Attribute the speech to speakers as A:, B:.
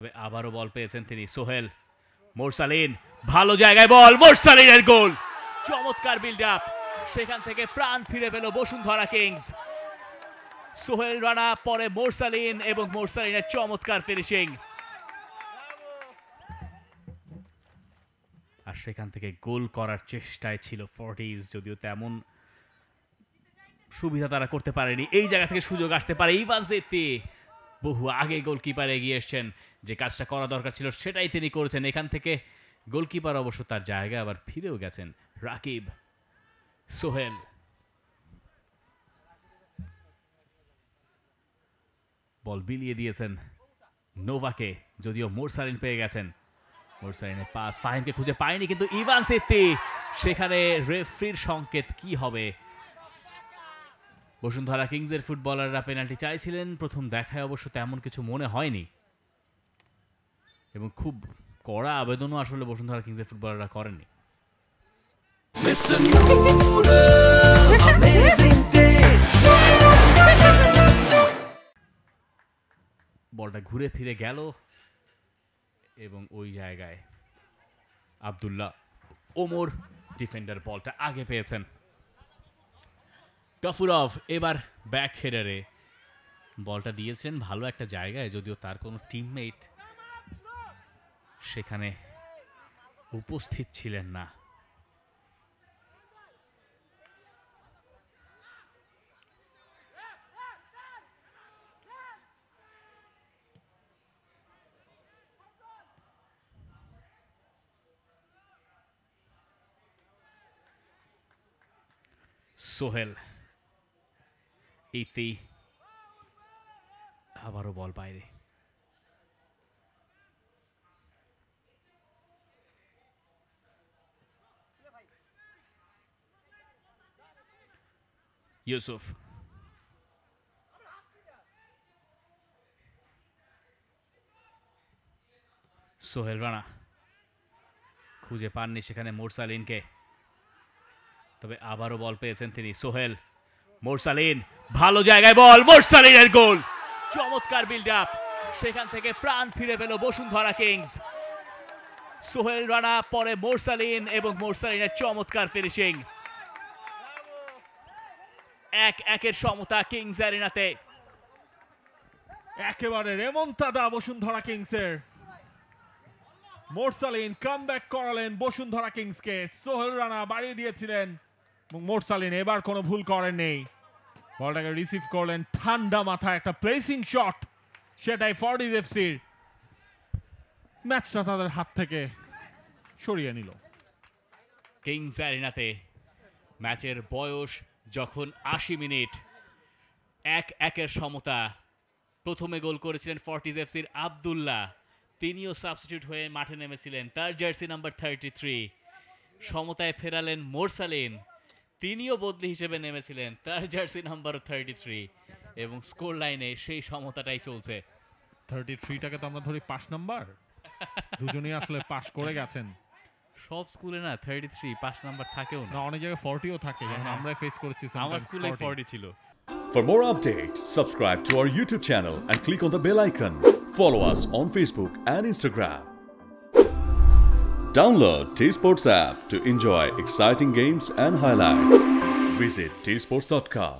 A: তবে আবারও বল পেয়েছেন তিনি। সোহেল, মোরসালিন, ভালো জায়গায় বল, মোরসালিনের গোল। চমৎকার বিল্ড আপ, সেখান থেকে প্রাণ ফিরে পেল বসুন্ধরা কিংস। সোহেল রানা, পরে মোরসালিন এবং মোরসালিনের চমৎকার ফিনিশিং, আর সেখান থেকে গোল করার চেষ্টায় ছিল ফর্টিজ, যদিও তেমন সুবিধা তারা করতে পারেনি। এই জায়গা থেকে সুযোগ আসতে পারে। ইভান জেতি বহু আগে গোলকিপার এগিয়ে এসছেন, যে কাজটা করা দরকার ছিল সেটাই তিনি করেছেন। এখান থেকে গোলকিপার অবশ্য তার জায়গায় আবার ফিরেও গেছেন। রাকিব, সোহেল, বল বিলিয়ে দিয়েছেন নোভাকে, যদিও মোরসালিন পেয়ে গেছেন। মোরসালিনের পাস ফাহিমকে খুঁজে পায়নি, কিন্তু ইভান জেতি, সেখানে রেফারির সংকেত কি হবে? বসুন্ধরা কিংসের ফুটবলাররা পেনাল্টি চাইছিলেন, প্রথম দেখায় অবশ্য তেমন কিছু মনে হয়নি, এবং খুব কড়া আবেদনও আসলে বসুন্ধরা কিংসের ফুটবলাররা করেননি। বলটা ঘুরে ফিরে গেল এবং ওই জায়গায় আব্দুল্লাহ ওমর ডিফেন্ডার বলটা আগে পেয়েছেন। গফুরভ এবার ব্যাক হেডারে বলটা দিয়েছেন ভালো একটা জায়গায়, যদিও তার কোনো টিমমেট সেখানে উপস্থিত ছিলেন না। সোহেল, ইতি, আবারও বল বাইরে। ইউসুফ, সোহেল রানা খুঁজে পাননি সেখানে মোরসালিনকে, তবে আবারও বল পেয়েছেন তিনি। সোহেল, মোরসালিন, ভালো জায়গায় বল, মোরসালিনের গোল। চমৎকার বিল্ড আপ, সেখান থেকে প্রাণ ফিরে পেল বসুন্ধরা কিংস। সোহেল রানা, পরে মোরসালিন এবং মোরসালিনের চমৎকার ফিনিশিং, 1-1 সমতা কিংস অ্যারিনাতে।
B: একেবারে রেমন্তাদা বসুন্ধরা কিংসের। মোরসালিন কামব্যাক করালেন বসুন্ধরা কিংসকে। সোহেল রানা বাড়িয়ে দিয়েছিলেন এবং মোরসালিন এবার কোনো ভুল করেননি, বলটাকে রিসিভ করলেন ঠান্ডা মাথায়, একটা প্লেসিং শট, সেটাই ফর্টিজ এফসির ম্যাচটা তাদের হাত থেকে সরিয়ে নিল।
A: কিংস অ্যারিনাতে ম্যাচের বয়স যখন 80 মিনিট, 1-1 সমতা। প্রথমে গোল করেছিলেন ফর্টিজ এফসির আব্দুল্লাহ, তিনিও সাবস্টিটিউট হয়ে মাঠে নেমেছিলেন, তার জার্সি নাম্বার 33। সমতায় ফেরালেন মোরসালিন, তিনিও বদলি হিসেবে নেমেছিলেন, তার জার্সি নাম্বার 33, এবং স্কোর লাইনে সেই সমতাটাই চলছে।
B: 33টাকে তো আমরা ধরি 5 নাম্বার, দুজনেই আসলে পাস করে গেছেন।
A: সব স্কুলে না 33 5 নাম্বার থাকেও না,
B: অনেক জায়গায় 40ও থাকে, যেমন আমরা ফেস করেছি।
A: আমার স্কুলে 40 ছিল।
C: For more updates, subscribe to our YouTube channel and click on the bell icon. Follow us on Facebook and Instagram. Download T-Sports app to enjoy exciting games and highlights. Visit tsports.com.